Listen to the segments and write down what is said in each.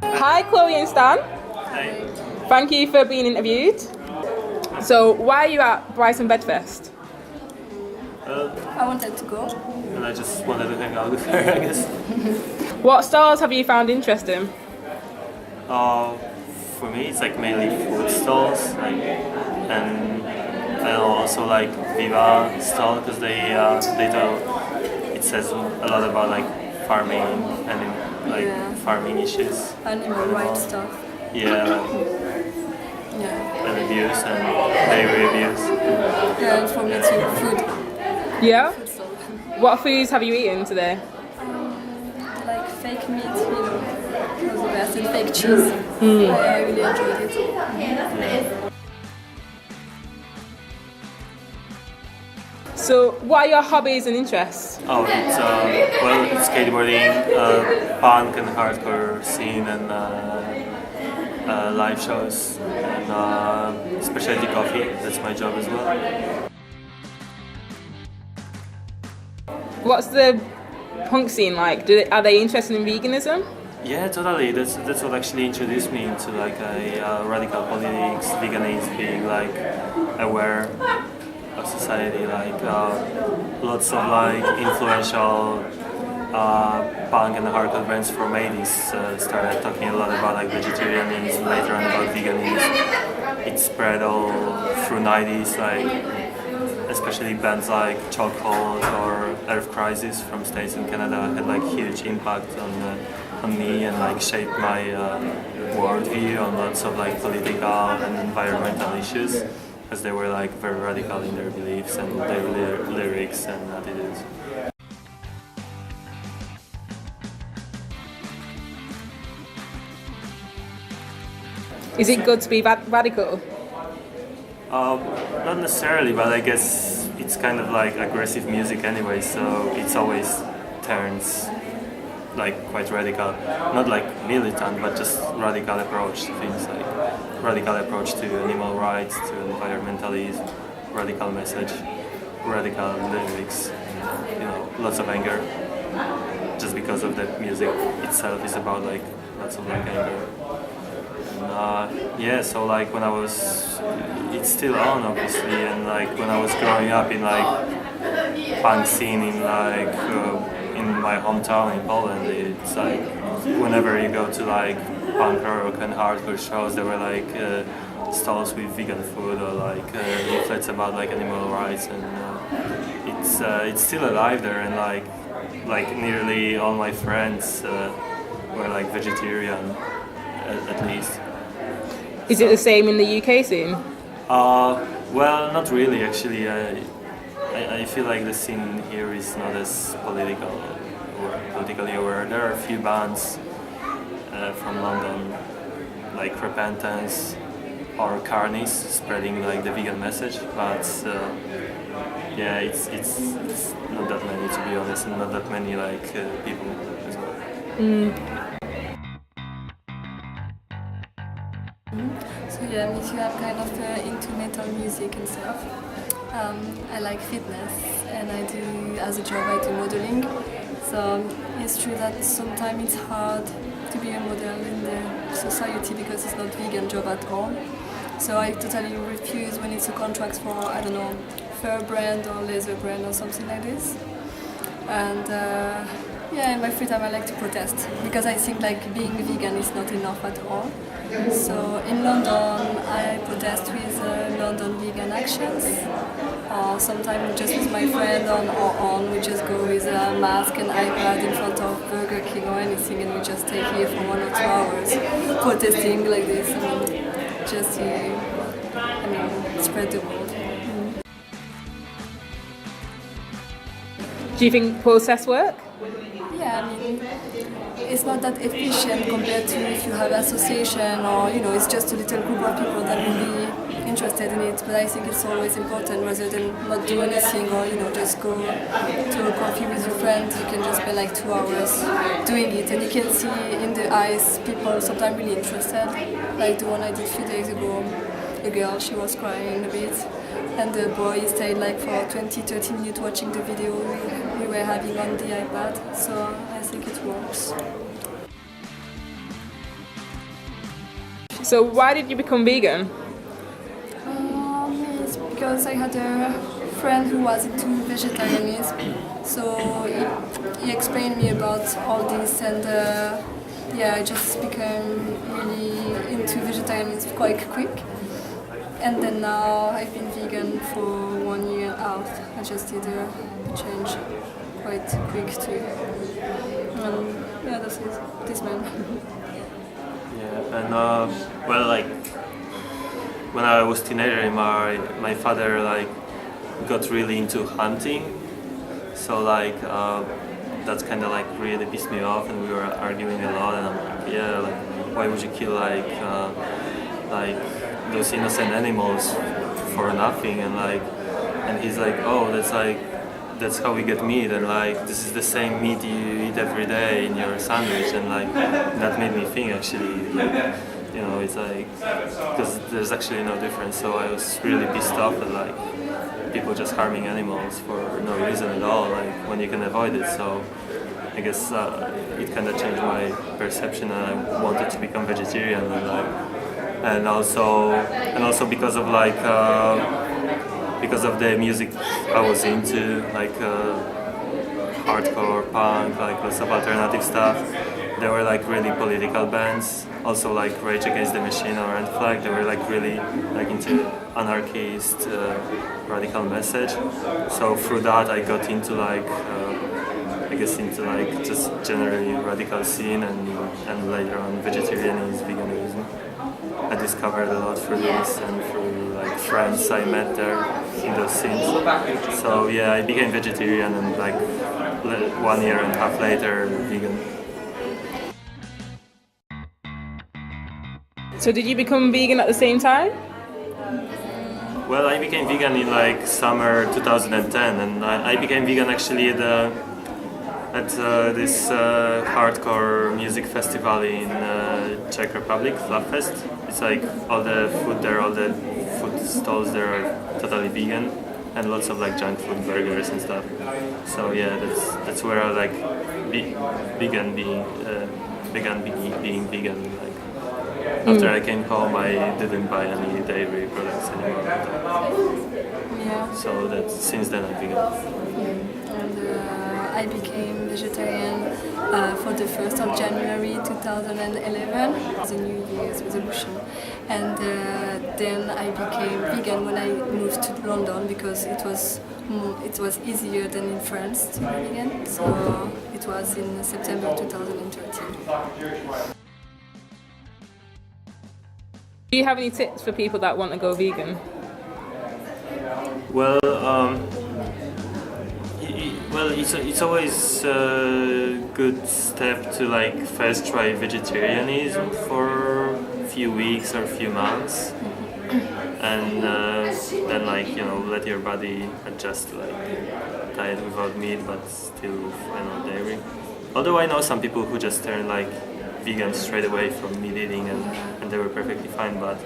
Hi, Chloe and Stan. Hey. Thank you for being interviewed. So, why are you at Brighton Vegfest? I wanted to go. And I just wanted to hang out with her, I guess. What stalls have you found interesting? For me, it's like mainly food stalls, and also like Viva stall because they tell it says a lot about like farming and like farming issues. Animal rights stuff. Yeah, and reviews and dairy reviews. Yeah, and for me too, food. Yeah? Food stall. What foods have you eaten today? Like fake meat, was the best, and fake cheese. I really enjoyed it. So, what are your hobbies and interests? It's skateboarding, punk and hardcore scene, and live shows, and specialty coffee. That's my job as well. What's the punk scene like? Are they interested in veganism? Yeah, totally. That's what actually introduced me into like radical politics, veganism, being like aware of society. Like lots of like influential punk and hardcore bands from 80s started talking a lot about like vegetarianism, later on about veganism. It spread all through 90s, like especially bands like Chokehold or Earth Crisis from States and Canada had like huge impact on me and like shaped my worldview on lots of like political and environmental issues, because they were like very radical in their beliefs and their lyrics and attitudes. Is it good to be radical? Not necessarily, but I guess it's kind of like aggressive music anyway, so it's always turns like quite radical. Not like militant, but just radical approach to things, like radical approach to animal rights, to environmentalism, radical message, radical lyrics, lots of anger. Just because of the music itself is about like lots of like anger. So like when I was, it's still on obviously, and like when I was growing up in like punk scene in like in my hometown in Poland, it's like whenever you go to like punk rock and hardcore shows, there were like stalls with vegan food or like leaflets about like animal rights, and it's still alive there, and like nearly all my friends were like vegetarian at least. Is it the same in the UK scene? Well, not really actually. I feel like the scene here is not as politically aware. There are a few bands from London, like Repentance or Carnies, spreading like the vegan message, but it's not that many, to be honest, and not that many like people as well. So yeah, me too, I'm kind of into metal music and stuff. I like fitness, and I do, as a job, I do modeling. So it's true that sometimes it's hard to be a model in the society because it's not vegan job at all. So I totally refuse when it's a contract for, I don't know, fur brand or leather brand or something like this. And in my free time I like to protest, because I think like being vegan is not enough at all. So in London I protest with London Vegan Actions, or sometimes just with my friend we just go with a mask and iPad in front of Burger King or anything, and we just stay here for 1 or 2 hours protesting like this, just to spread the word. Do you think protests work? Yeah, it's not that efficient compared to if you have association or, it's just a little group of people that will be interested in it. But I think it's always important, rather than not do anything or, just go to a coffee with your friends. You can just spend like 2 hours doing it, and you can see in the eyes people sometimes really interested. Like the one I did a few days ago, a girl, she was crying a bit, and the boy stayed like for 20-30 minutes watching the video we were having on the iPad. So I think it works. So why did you become vegan? It's because I had a friend who was into vegetarianism, so he explained me about all this, and I just became really into vegetarianism quite quick. And then now I've been vegan for 1 year and a half. I just did a change quite quick too. That's it. This man. Yeah, and well, like when I was teenager, my father like got really into hunting, so like that's kind of like really pissed me off, and we were arguing a lot. And I'm like, yeah, like why would you kill like those innocent animals for nothing? And he's like, oh, that's how we get meat, and like this is the same meat you eat every day in your sandwich, and like that made me think actually, like, you know, it's like because there's actually no difference. So I was really pissed off at like people just harming animals for no reason at all, like when you can avoid it. So I guess it kind of changed my perception, and I wanted to become vegetarian, and also because of like. Because of the music I was into, like hardcore, punk, like lots of alternative stuff. There were like really political bands, also like Rage Against the Machine or Red Flag. They were like really like into anarchist, radical message. So through that I got into like, I guess into like just generally radical scene, and later on vegetarianism, veganism. I discovered a lot through this and through like friends I met there in those scenes. So yeah, I became vegetarian, and like 1 year and a half later, vegan. So did you become vegan at the same time? Well, I became vegan in like summer 2010, and I became vegan actually at this hardcore music festival in Czech Republic, Vegfest. It's like all the food there, all the food stalls there are totally vegan, and lots of like junk food, burgers and stuff. So yeah, that's where I like being vegan. Like after I came home, I didn't buy any dairy products anymore. Yeah. So that since then I'm vegan. And I became vegetarian for the 1st of January 2011 as a New Year's resolution. And then I became vegan when I moved to London, because it was easier than in France to be vegan. So it was in September 2013. Do you have any tips for people that want to go vegan? Well, it's always a good step to like first try vegetarianism for a few weeks or a few months, and then like, you know, let your body adjust to like diet without meat but still with, I don't know, dairy. Although I know some people who just turn like vegan straight away from meat eating, and they were perfectly fine. But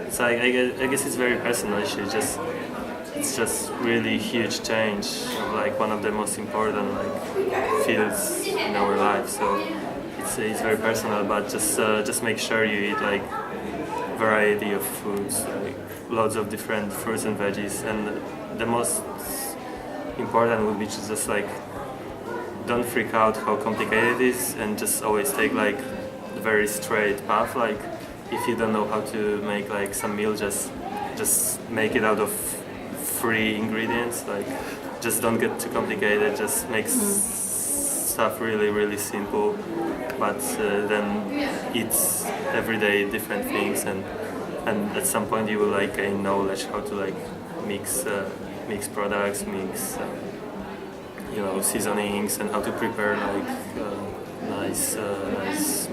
it's like I guess it's very personal. It's just really huge change, like one of the most important like fields in our life. So it's very personal, but just make sure you eat like variety of foods, like lots of different fruits and veggies, and the most important would be to just like don't freak out how complicated it is, and just always take like a very straight path. Like if you don't know how to make like some meal, just make it out of 3 ingredients. Like just don't get too complicated, just make stuff really, really simple, but then eat every day different things, and at some point you will like gain knowledge how to like mix products, mix you know, seasonings, and how to prepare like nice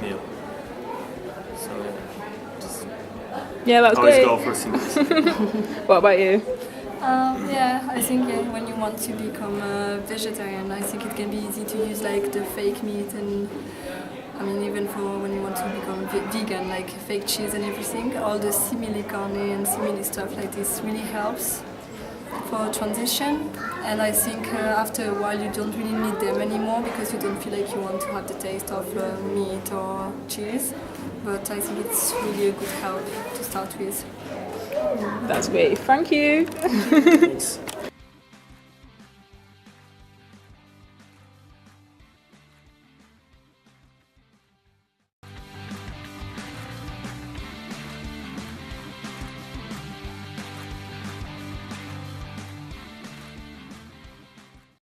meal. So yeah, that's always great. go for simplicity. What about you? I think when you want to become a vegetarian, I think it can be easy to use like the fake meat, and I mean even for when you want to become vegan, like fake cheese and everything, all the simili carne and simili stuff like this really helps for transition. And I think after a while you don't really need them anymore because you don't feel like you want to have the taste of meat or cheese. But I think it's really a good help to start with. That's great. Thank you. Thanks.